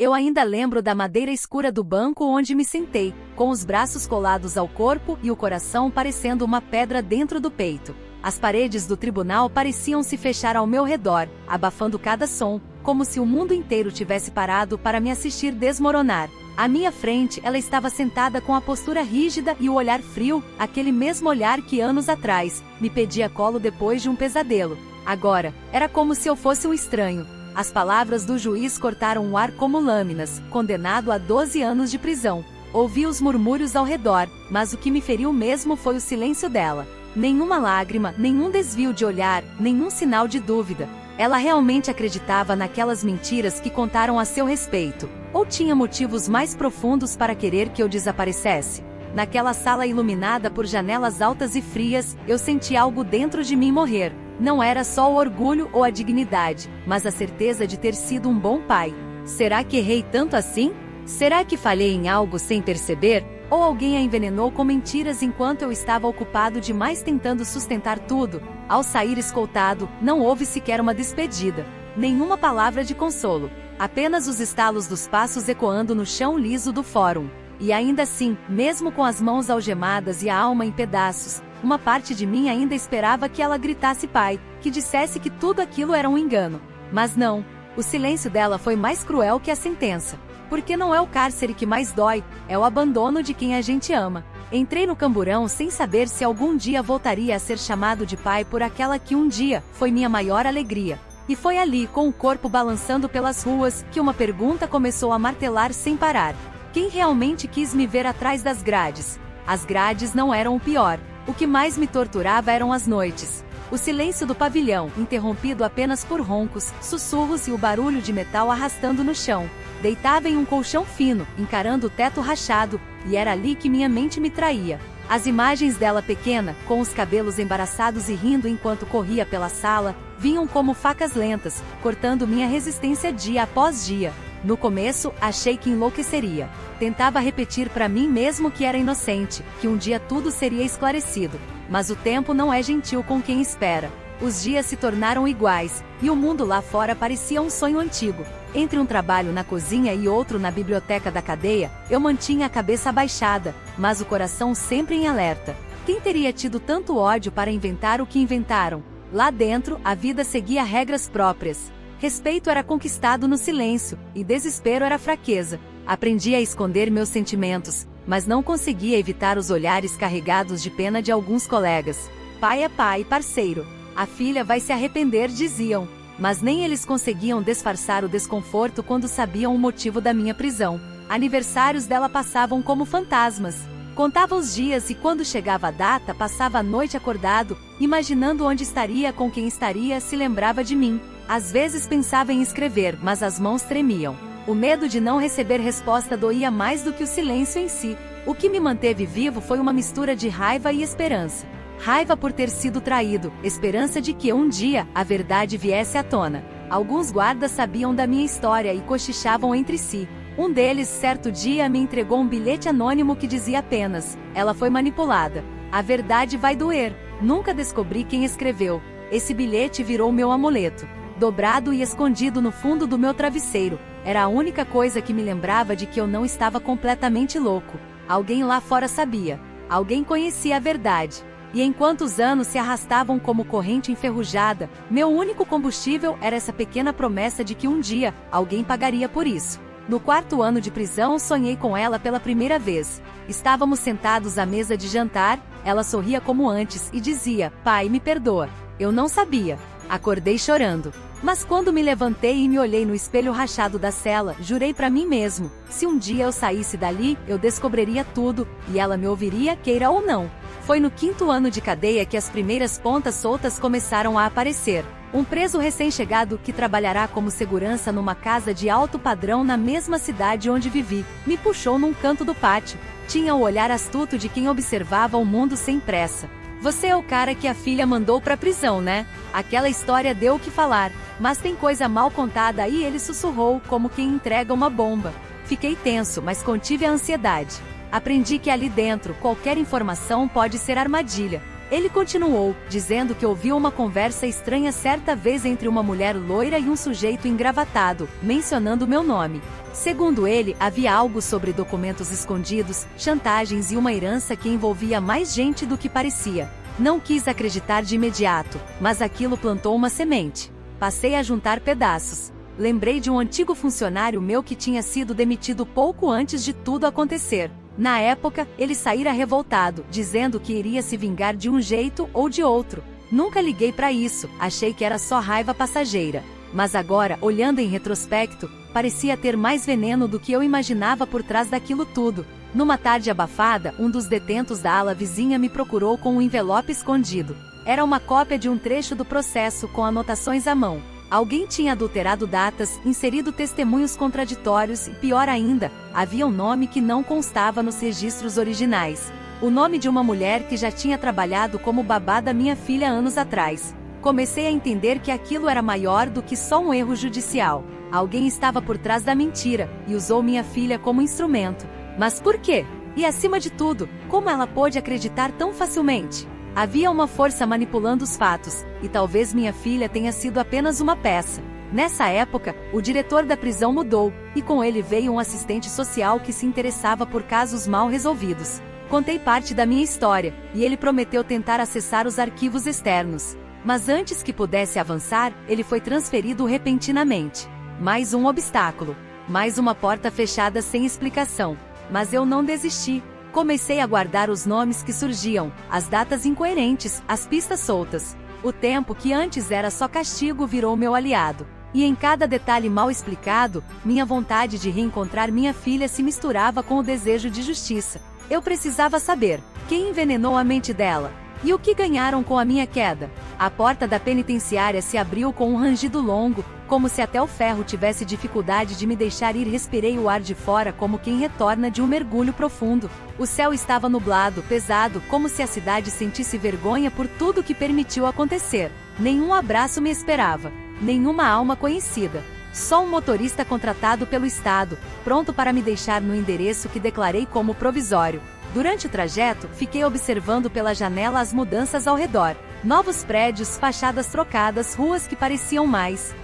Eu ainda lembro da madeira escura do banco onde me sentei, com os braços colados ao corpo e o coração parecendo uma pedra dentro do peito. As paredes do tribunal pareciam se fechar ao meu redor, abafando cada som, como se o mundo inteiro tivesse parado para me assistir desmoronar. À minha frente, ela estava sentada com a postura rígida e o olhar frio, aquele mesmo olhar que anos atrás me pedia colo depois de um pesadelo. Agora, era como se eu fosse um estranho. As palavras do juiz cortaram o ar como lâminas, condenado a 12 anos de prisão. Ouvi os murmúrios ao redor, mas o que me feriu mesmo foi o silêncio dela. Nenhuma lágrima, nenhum desvio de olhar, nenhum sinal de dúvida. Ela realmente acreditava naquelas mentiras que contaram a seu respeito, ou tinha motivos mais profundos para querer que eu desaparecesse? Naquela sala iluminada por janelas altas e frias, eu senti algo dentro de mim morrer. Não era só o orgulho ou a dignidade, mas a certeza de ter sido um bom pai. Será que errei tanto assim? Será que falhei em algo sem perceber? Ou alguém a envenenou com mentiras enquanto eu estava ocupado demais tentando sustentar tudo? Ao sair escoltado, não houve sequer uma despedida. Nenhuma palavra de consolo. Apenas os estalos dos passos ecoando no chão liso do fórum. E ainda assim, mesmo com as mãos algemadas e a alma em pedaços, uma parte de mim ainda esperava que ela gritasse pai, que dissesse que tudo aquilo era um engano. Mas não. O silêncio dela foi mais cruel que a sentença. Porque não é o cárcere que mais dói, é o abandono de quem a gente ama. Entrei no camburão sem saber se algum dia voltaria a ser chamado de pai por aquela que um dia foi minha maior alegria. E foi ali, com o corpo balançando pelas ruas, que uma pergunta começou a martelar sem parar. Quem realmente quis me ver atrás das grades? As grades não eram o pior. O que mais me torturava eram as noites. O silêncio do pavilhão, interrompido apenas por roncos, sussurros e o barulho de metal arrastando no chão. Deitava em um colchão fino, encarando o teto rachado, e era ali que minha mente me traía. As imagens dela pequena, com os cabelos embaraçados e rindo enquanto corria pela sala, vinham como facas lentas, cortando minha resistência dia após dia. No começo, achei que enlouqueceria. Tentava repetir para mim mesmo que era inocente, que um dia tudo seria esclarecido. Mas o tempo não é gentil com quem espera. Os dias se tornaram iguais, e o mundo lá fora parecia um sonho antigo. Entre um trabalho na cozinha e outro na biblioteca da cadeia, eu mantinha a cabeça abaixada, mas o coração sempre em alerta. Quem teria tido tanto ódio para inventar o que inventaram? Lá dentro, a vida seguia regras próprias. Respeito era conquistado no silêncio, e desespero era fraqueza. Aprendi a esconder meus sentimentos, mas não conseguia evitar os olhares carregados de pena de alguns colegas. Pai é pai, parceiro. A filha vai se arrepender, diziam. Mas nem eles conseguiam disfarçar o desconforto quando sabiam o motivo da minha prisão. Aniversários dela passavam como fantasmas. Contava os dias e quando chegava a data passava a noite acordado, imaginando onde estaria, com quem estaria, se lembrava de mim. Às vezes pensava em escrever, mas as mãos tremiam. O medo de não receber resposta doía mais do que o silêncio em si. O que me manteve vivo foi uma mistura de raiva e esperança. Raiva por ter sido traído, esperança de que um dia a verdade viesse à tona. Alguns guardas sabiam da minha história e cochichavam entre si. Um deles, certo dia, me entregou um bilhete anônimo que dizia apenas: ela foi manipulada. A verdade vai doer. Nunca descobri quem escreveu. Esse bilhete virou meu amuleto. Dobrado e escondido no fundo do meu travesseiro. Era a única coisa que me lembrava de que eu não estava completamente louco. Alguém lá fora sabia. Alguém conhecia a verdade. E enquanto os anos se arrastavam como corrente enferrujada, meu único combustível era essa pequena promessa de que um dia, alguém pagaria por isso. No 4º ano de prisão, sonhei com ela pela primeira vez. Estávamos sentados à mesa de jantar, ela sorria como antes e dizia: pai, me perdoa. Eu não sabia. Acordei chorando. Mas quando me levantei e me olhei no espelho rachado da cela, jurei para mim mesmo: se um dia eu saísse dali, eu descobriria tudo, e ela me ouviria, queira ou não. Foi no 5º ano de cadeia que as primeiras pontas soltas começaram a aparecer. Um preso recém-chegado que trabalhará como segurança numa casa de alto padrão na mesma cidade onde vivi, me puxou num canto do pátio. Tinha o olhar astuto de quem observava o mundo sem pressa. Você é o cara que a filha mandou pra prisão, né? Aquela história deu o que falar, mas tem coisa mal contada aí, ele sussurrou, como quem entrega uma bomba. Fiquei tenso, mas contive a ansiedade. Aprendi que ali dentro, qualquer informação pode ser armadilha. Ele continuou, dizendo que ouviu uma conversa estranha certa vez entre uma mulher loira e um sujeito engravatado, mencionando meu nome. Segundo ele, havia algo sobre documentos escondidos, chantagens e uma herança que envolvia mais gente do que parecia. Não quis acreditar de imediato, mas aquilo plantou uma semente. Passei a juntar pedaços. Lembrei de um antigo funcionário meu que tinha sido demitido pouco antes de tudo acontecer. Na época, ele saíra revoltado, dizendo que iria se vingar de um jeito ou de outro. Nunca liguei para isso, achei que era só raiva passageira. Mas agora, olhando em retrospecto, parecia ter mais veneno do que eu imaginava por trás daquilo tudo. Numa tarde abafada, um dos detentos da ala vizinha me procurou com um envelope escondido. Era uma cópia de um trecho do processo com anotações à mão. Alguém tinha adulterado datas, inserido testemunhos contraditórios e, pior ainda, havia um nome que não constava nos registros originais. O nome de uma mulher que já tinha trabalhado como babá da minha filha anos atrás. Comecei a entender que aquilo era maior do que só um erro judicial. Alguém estava por trás da mentira e usou minha filha como instrumento. Mas por quê? E acima de tudo, como ela pôde acreditar tão facilmente? Havia uma força manipulando os fatos, e talvez minha filha tenha sido apenas uma peça. Nessa época, o diretor da prisão mudou, e com ele veio um assistente social que se interessava por casos mal resolvidos. Contei parte da minha história, e ele prometeu tentar acessar os arquivos externos. Mas antes que pudesse avançar, ele foi transferido repentinamente. Mais um obstáculo. Mais uma porta fechada sem explicação. Mas eu não desisti. Comecei a guardar os nomes que surgiam, as datas incoerentes, as pistas soltas. O tempo que antes era só castigo virou meu aliado. E em cada detalhe mal explicado, minha vontade de reencontrar minha filha se misturava com o desejo de justiça. Eu precisava saber quem envenenou a mente dela. E o que ganharam com a minha queda? A porta da penitenciária se abriu com um rangido longo, como se até o ferro tivesse dificuldade de me deixar ir. Respirei o ar de fora como quem retorna de um mergulho profundo. O céu estava nublado, pesado, como se a cidade sentisse vergonha por tudo que permitiu acontecer. Nenhum abraço me esperava. Nenhuma alma conhecida. Só um motorista contratado pelo Estado, pronto para me deixar no endereço que declarei como provisório. Durante o trajeto, fiquei observando pela janela as mudanças ao redor. Novos prédios, fachadas trocadas, ruas que pareciam mais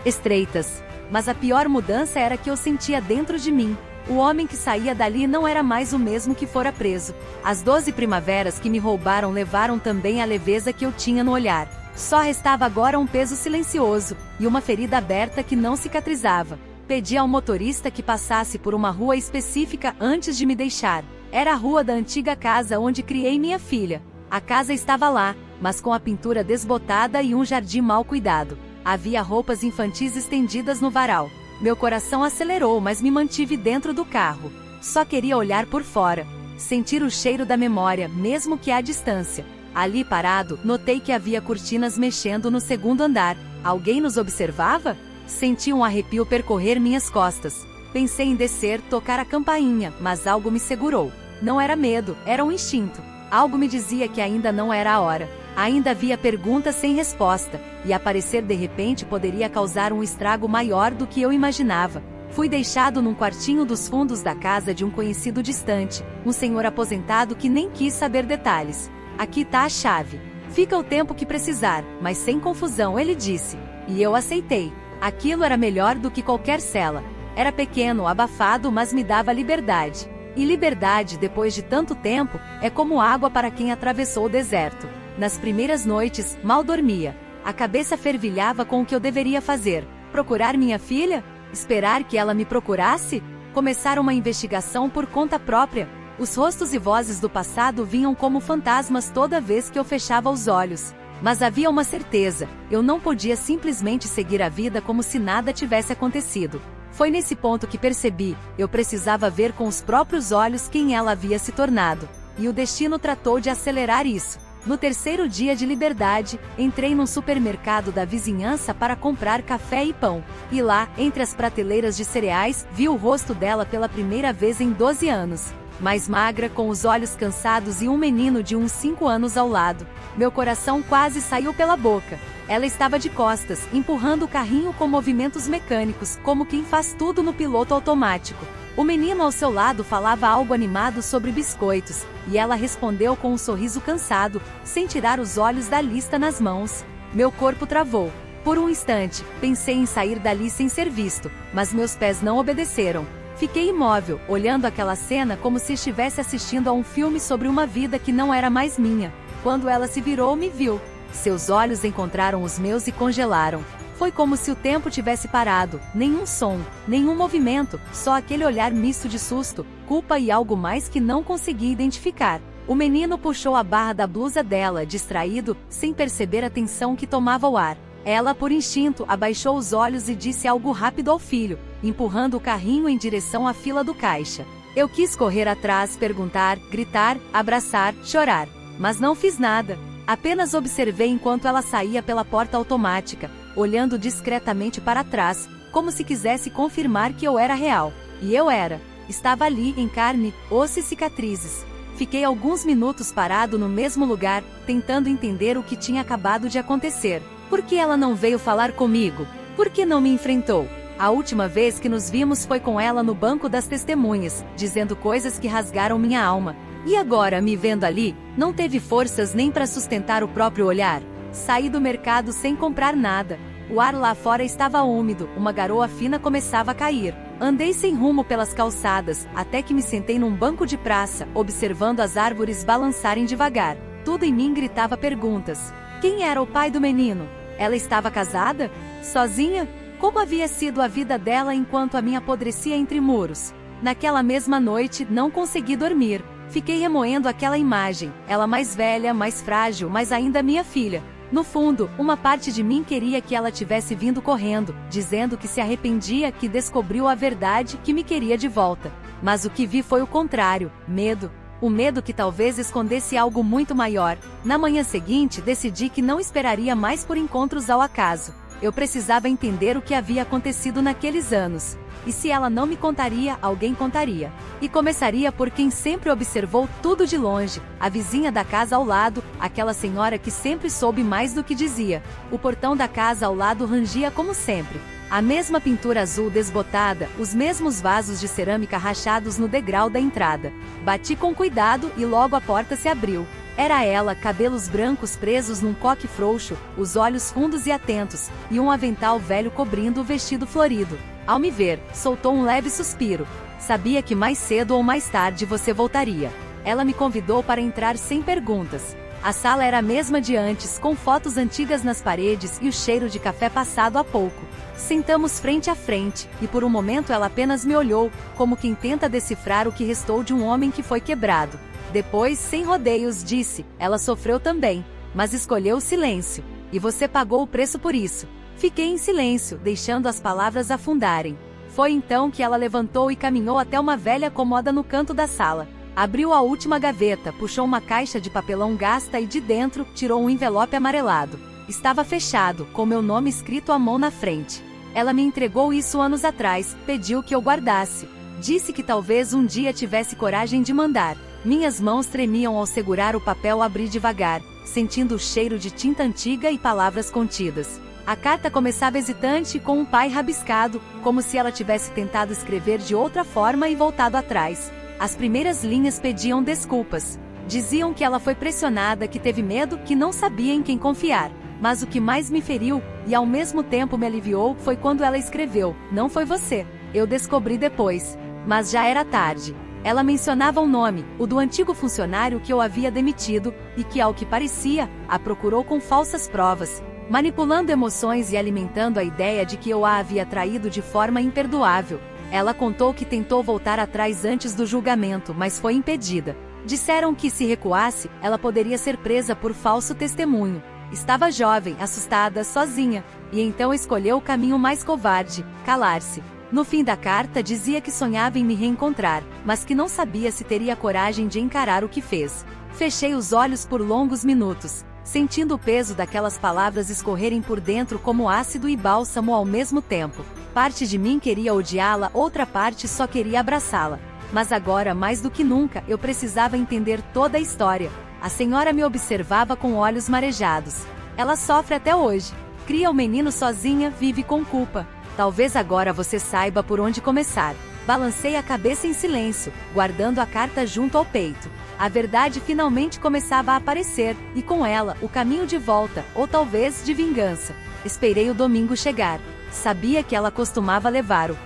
estreitas. Mas a pior mudança era que eu sentia dentro de mim. O homem que saía dali não era mais o mesmo que fora preso. As 12 primaveras que me roubaram levaram também a leveza que eu tinha no olhar. Só restava agora um peso silencioso, e uma ferida aberta que não cicatrizava. Pedi ao motorista que passasse por uma rua específica antes de me deixar. Era a rua da antiga casa onde criei minha filha. A casa estava lá, mas com a pintura desbotada e um jardim mal cuidado. Havia roupas infantis estendidas no varal. Meu coração acelerou, mas me mantive dentro do carro. Só queria olhar por fora. Sentir o cheiro da memória, mesmo que à distância. Ali parado, notei que havia cortinas mexendo no segundo andar. Alguém nos observava? Senti um arrepio percorrer minhas costas. Pensei em descer, tocar a campainha, mas algo me segurou. Não era medo, era um instinto. Algo me dizia que ainda não era a hora. Ainda havia perguntas sem resposta, e aparecer de repente poderia causar um estrago maior do que eu imaginava. Fui deixado num quartinho dos fundos da casa de um conhecido distante, um senhor aposentado que nem quis saber detalhes. Aqui tá a chave. Fica o tempo que precisar, mas sem confusão, ele disse. E eu aceitei. Aquilo era melhor do que qualquer cela. Era pequeno, abafado, mas me dava liberdade. E liberdade, depois de tanto tempo, é como água para quem atravessou o deserto. Nas primeiras noites, mal dormia. A cabeça fervilhava com o que eu deveria fazer. Procurar minha filha? Esperar que ela me procurasse? Começar uma investigação por conta própria? Os rostos e vozes do passado vinham como fantasmas toda vez que eu fechava os olhos. Mas havia uma certeza, eu não podia simplesmente seguir a vida como se nada tivesse acontecido. Foi nesse ponto que percebi, eu precisava ver com os próprios olhos quem ela havia se tornado. E o destino tratou de acelerar isso. No terceiro dia de liberdade, entrei num supermercado da vizinhança para comprar café e pão. E lá, entre as prateleiras de cereais, vi o rosto dela pela primeira vez em 12 anos. Mais magra, com os olhos cansados e um menino de uns 5 anos ao lado. Meu coração quase saiu pela boca. Ela estava de costas, empurrando o carrinho com movimentos mecânicos, como quem faz tudo no piloto automático. O menino ao seu lado falava algo animado sobre biscoitos, e ela respondeu com um sorriso cansado, sem tirar os olhos da lista nas mãos. Meu corpo travou. Por um instante, pensei em sair dali sem ser visto, mas meus pés não obedeceram. Fiquei imóvel, olhando aquela cena como se estivesse assistindo a um filme sobre uma vida que não era mais minha. Quando ela se virou, me viu. Seus olhos encontraram os meus e congelaram. Foi como se o tempo tivesse parado, nenhum som, nenhum movimento, só aquele olhar misto de susto, culpa e algo mais que não consegui identificar. O menino puxou a barra da blusa dela, distraído, sem perceber a tensão que tomava o ar. Ela, por instinto, abaixou os olhos e disse algo rápido ao filho, empurrando o carrinho em direção à fila do caixa. Eu quis correr atrás, perguntar, gritar, abraçar, chorar. Mas não fiz nada. Apenas observei enquanto ela saía pela porta automática, olhando discretamente para trás, como se quisesse confirmar que eu era real. E eu era. Estava ali, em carne, osso e cicatrizes. Fiquei alguns minutos parado no mesmo lugar, tentando entender o que tinha acabado de acontecer. Por que ela não veio falar comigo? Por que não me enfrentou? A última vez que nos vimos foi com ela no banco das testemunhas, dizendo coisas que rasgaram minha alma. E agora, me vendo ali, não teve forças nem para sustentar o próprio olhar. Saí do mercado sem comprar nada. O ar lá fora estava úmido, uma garoa fina começava a cair. Andei sem rumo pelas calçadas, até que me sentei num banco de praça, observando as árvores balançarem devagar. Tudo em mim gritava perguntas. Quem era o pai do menino? Ela estava casada? Sozinha? Como havia sido a vida dela enquanto a minha apodrecia entre muros? Naquela mesma noite, não consegui dormir. Fiquei remoendo aquela imagem, ela mais velha, mais frágil, mas ainda minha filha. No fundo, uma parte de mim queria que ela tivesse vindo correndo, dizendo que se arrependia, que descobriu a verdade, que me queria de volta. Mas o que vi foi o contrário, medo. O medo que talvez escondesse algo muito maior. Na manhã seguinte, decidi que não esperaria mais por encontros ao acaso. Eu precisava entender o que havia acontecido naqueles anos. E se ela não me contaria, alguém contaria. E começaria por quem sempre observou tudo de longe, a vizinha da casa ao lado, aquela senhora que sempre soube mais do que dizia. O portão da casa ao lado rangia como sempre. A mesma pintura azul desbotada, os mesmos vasos de cerâmica rachados no degrau da entrada. Bati com cuidado e logo a porta se abriu. Era ela, cabelos brancos presos num coque frouxo, os olhos fundos e atentos, e um avental velho cobrindo o vestido florido. Ao me ver, soltou um leve suspiro. Sabia que mais cedo ou mais tarde você voltaria. Ela me convidou para entrar sem perguntas. A sala era a mesma de antes, com fotos antigas nas paredes e o cheiro de café passado há pouco. Sentamos frente a frente, e por um momento ela apenas me olhou, como quem tenta decifrar o que restou de um homem que foi quebrado. Depois, sem rodeios, disse, ela sofreu também, mas escolheu o silêncio. E você pagou o preço por isso. Fiquei em silêncio, deixando as palavras afundarem. Foi então que ela levantou e caminhou até uma velha cômoda no canto da sala. Abriu a última gaveta, puxou uma caixa de papelão gasta e de dentro, tirou um envelope amarelado. Estava fechado, com meu nome escrito à mão na frente. Ela me entregou isso anos atrás, pediu que eu guardasse. Disse que talvez um dia tivesse coragem de mandar. Minhas mãos tremiam ao segurar o papel abrir devagar, sentindo o cheiro de tinta antiga e palavras contidas. A carta começava hesitante, com um pai rabiscado, como se ela tivesse tentado escrever de outra forma e voltado atrás. As primeiras linhas pediam desculpas. Diziam que ela foi pressionada, que teve medo, que não sabia em quem confiar. Mas o que mais me feriu, e ao mesmo tempo me aliviou, foi quando ela escreveu, não foi você. Eu descobri depois. Mas já era tarde. Ela mencionava um nome, o do antigo funcionário que eu havia demitido, e que, ao que parecia, a procurou com falsas provas, manipulando emoções e alimentando a ideia de que eu a havia traído de forma imperdoável. Ela contou que tentou voltar atrás antes do julgamento, mas foi impedida. Disseram que, se recuasse, ela poderia ser presa por falso testemunho. Estava jovem, assustada, sozinha, e então escolheu o caminho mais covarde, calar-se. No fim da carta dizia que sonhava em me reencontrar, mas que não sabia se teria coragem de encarar o que fez. Fechei os olhos por longos minutos, sentindo o peso daquelas palavras escorrerem por dentro como ácido e bálsamo ao mesmo tempo. Parte de mim queria odiá-la, outra parte só queria abraçá-la. Mas agora, mais do que nunca, eu precisava entender toda a história. A senhora me observava com olhos marejados. Ela sofre até hoje. Cria o menino sozinha, vive com culpa. Talvez agora você saiba por onde começar. Balancei a cabeça em silêncio, guardando a carta junto ao peito. A verdade finalmente começava a aparecer, e com ela, o caminho de volta, ou talvez de vingança. Esperei o domingo chegar. Sabia que ela costumava levar o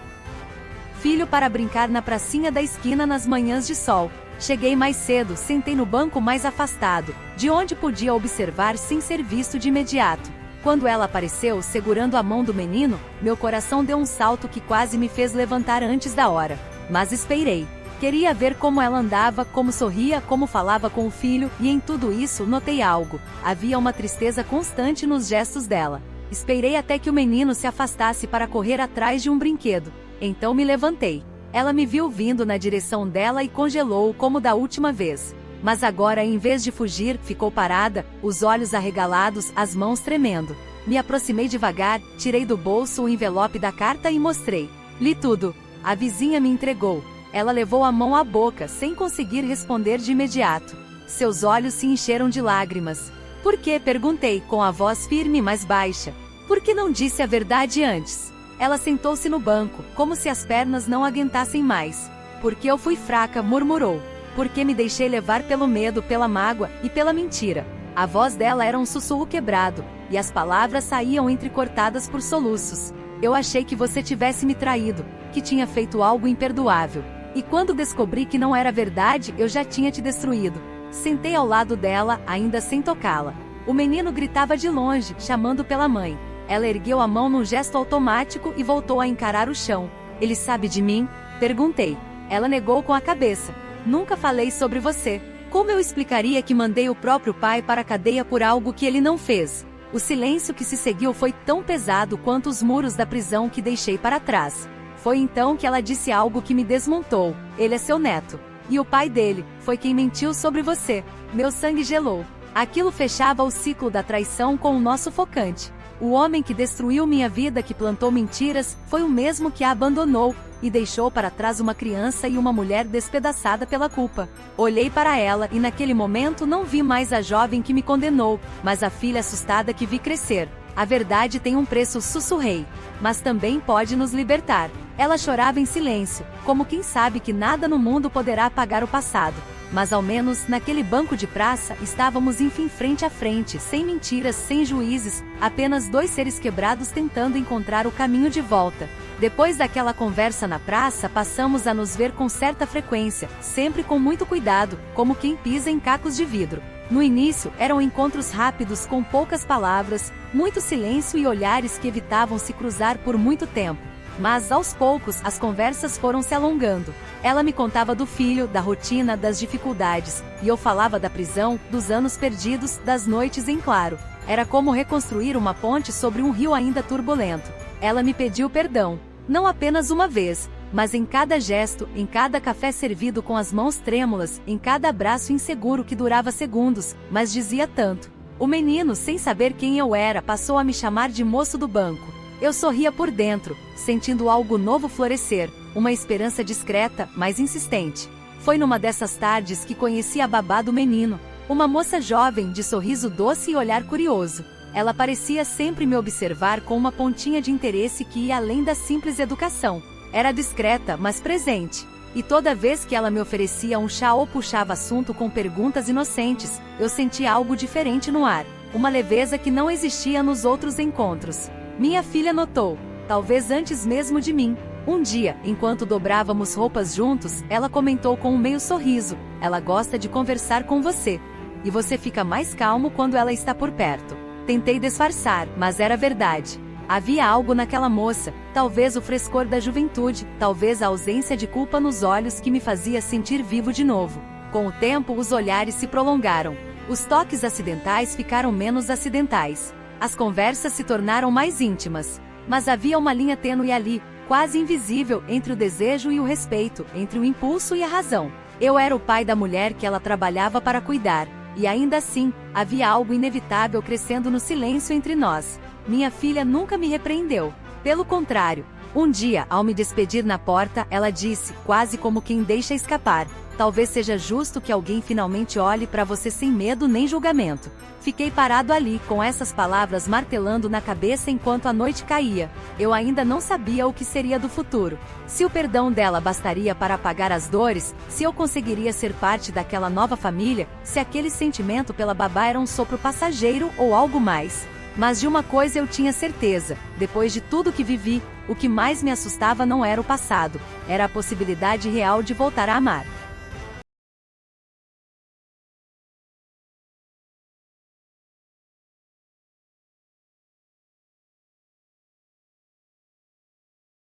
filho para brincar na pracinha da esquina nas manhãs de sol. Cheguei mais cedo, sentei no banco mais afastado, de onde podia observar sem ser visto de imediato. Quando ela apareceu segurando a mão do menino, meu coração deu um salto que quase me fez levantar antes da hora. Mas esperei. Queria ver como ela andava, como sorria, como falava com o filho, e em tudo isso notei algo. Havia uma tristeza constante nos gestos dela. Esperei até que o menino se afastasse para correr atrás de um brinquedo. Então me levantei. Ela me viu vindo na direção dela e congelou como da última vez. Mas agora, em vez de fugir, ficou parada, os olhos arregalados, as mãos tremendo. Me aproximei devagar, tirei do bolso o envelope da carta e mostrei. Li tudo. A vizinha me entregou. Ela levou a mão à boca, sem conseguir responder de imediato. Seus olhos se encheram de lágrimas. Por quê? Perguntei, com a voz firme mas baixa. Por que não disse a verdade antes? Ela sentou-se no banco, como se as pernas não aguentassem mais. Porque eu fui fraca, murmurou. Porque me deixei levar pelo medo, pela mágoa e pela mentira. A voz dela era um sussurro quebrado, e as palavras saíam entrecortadas por soluços. Eu achei que você tivesse me traído, que tinha feito algo imperdoável. E quando descobri que não era verdade, eu já tinha te destruído. Sentei ao lado dela, ainda sem tocá-la. O menino gritava de longe, chamando pela mãe. Ela ergueu a mão num gesto automático e voltou a encarar o chão. Ele sabe de mim? Perguntei. Ela negou com a cabeça. Nunca falei sobre você. Como eu explicaria que mandei o próprio pai para a cadeia por algo que ele não fez? O silêncio que se seguiu foi tão pesado quanto os muros da prisão que deixei para trás. Foi então que ela disse algo que me desmontou. Ele é seu neto. E o pai dele foi quem mentiu sobre você. Meu sangue gelou. Aquilo fechava o ciclo da traição com o nosso focante. O homem que destruiu minha vida, que plantou mentiras, foi o mesmo que a abandonou, e deixou para trás uma criança e uma mulher despedaçada pela culpa. Olhei para ela e naquele momento não vi mais a jovem que me condenou, mas a filha assustada que vi crescer. A verdade tem um preço, sussurrei, mas também pode nos libertar. Ela chorava em silêncio, como quem sabe que nada no mundo poderá apagar o passado. Mas ao menos, naquele banco de praça, estávamos enfim frente a frente, sem mentiras, sem juízes, apenas dois seres quebrados tentando encontrar o caminho de volta. Depois daquela conversa na praça, passamos a nos ver com certa frequência, sempre com muito cuidado, como quem pisa em cacos de vidro. No início, eram encontros rápidos com poucas palavras, muito silêncio e olhares que evitavam se cruzar por muito tempo. Mas, aos poucos, as conversas foram se alongando. Ela me contava do filho, da rotina, das dificuldades, e eu falava da prisão, dos anos perdidos, das noites em claro. Era como reconstruir uma ponte sobre um rio ainda turbulento. Ela me pediu perdão, não apenas uma vez, mas em cada gesto, em cada café servido com as mãos trêmulas, em cada abraço inseguro que durava segundos, mas dizia tanto. O menino, sem saber quem eu era, passou a me chamar de moço do banco. Eu sorria por dentro, sentindo algo novo florescer, uma esperança discreta, mas insistente. Foi numa dessas tardes que conheci a babá do menino, uma moça jovem, de sorriso doce e olhar curioso. Ela parecia sempre me observar com uma pontinha de interesse que ia além da simples educação. Era discreta, mas presente. E toda vez que ela me oferecia um chá ou puxava assunto com perguntas inocentes, eu sentia algo diferente no ar, uma leveza que não existia nos outros encontros. Minha filha notou, talvez antes mesmo de mim. Um dia, enquanto dobrávamos roupas juntos, ela comentou com um meio sorriso: ela gosta de conversar com você. E você fica mais calmo quando ela está por perto. Tentei disfarçar, mas era verdade. Havia algo naquela moça, talvez o frescor da juventude, talvez a ausência de culpa nos olhos que me fazia sentir vivo de novo. Com o tempo, os olhares se prolongaram. Os toques acidentais ficaram menos acidentais. As conversas se tornaram mais íntimas. Mas havia uma linha tênue ali, quase invisível, entre o desejo e o respeito, entre o impulso e a razão. Eu era o pai da mulher que ela trabalhava para cuidar, e ainda assim, havia algo inevitável crescendo no silêncio entre nós. Minha filha nunca me repreendeu. Pelo contrário, um dia, ao me despedir na porta, ela disse, quase como quem deixa escapar: Talvez seja justo que alguém finalmente olhe para você sem medo nem julgamento. Fiquei parado ali, com essas palavras martelando na cabeça enquanto a noite caía. Eu ainda não sabia o que seria do futuro. Se o perdão dela bastaria para apagar as dores, se eu conseguiria ser parte daquela nova família, se aquele sentimento pela babá era um sopro passageiro ou algo mais. Mas de uma coisa eu tinha certeza: depois de tudo que vivi, o que mais me assustava não era o passado, era a possibilidade real de voltar a amar.